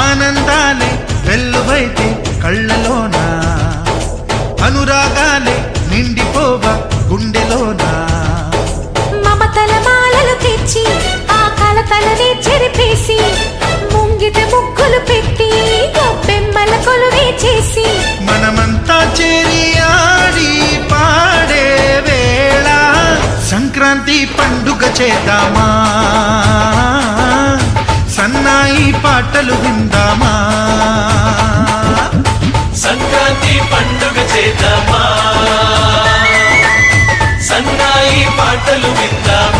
ఆనందాలే వెల్లువైతే కళ్ళలోన, అనురాగాలే నిండిపోవా గుండెలోన. మమతల మాలలు తెచ్చి ఆ కలతలనే చెరిపేసి, ముంగిట ముగ్గులు పెట్టి గొప్పెమ్మల కొలువే చేసి, మనమంతా చేరి ఆడి పాడే వేళ సంక్రాంతి పండుగ చేద్దామా, సన్నాయి పాటలు విందామా. సంక్రాంతి పండుగ చేద్దామా, సన్నాయి పాటలు విందామా.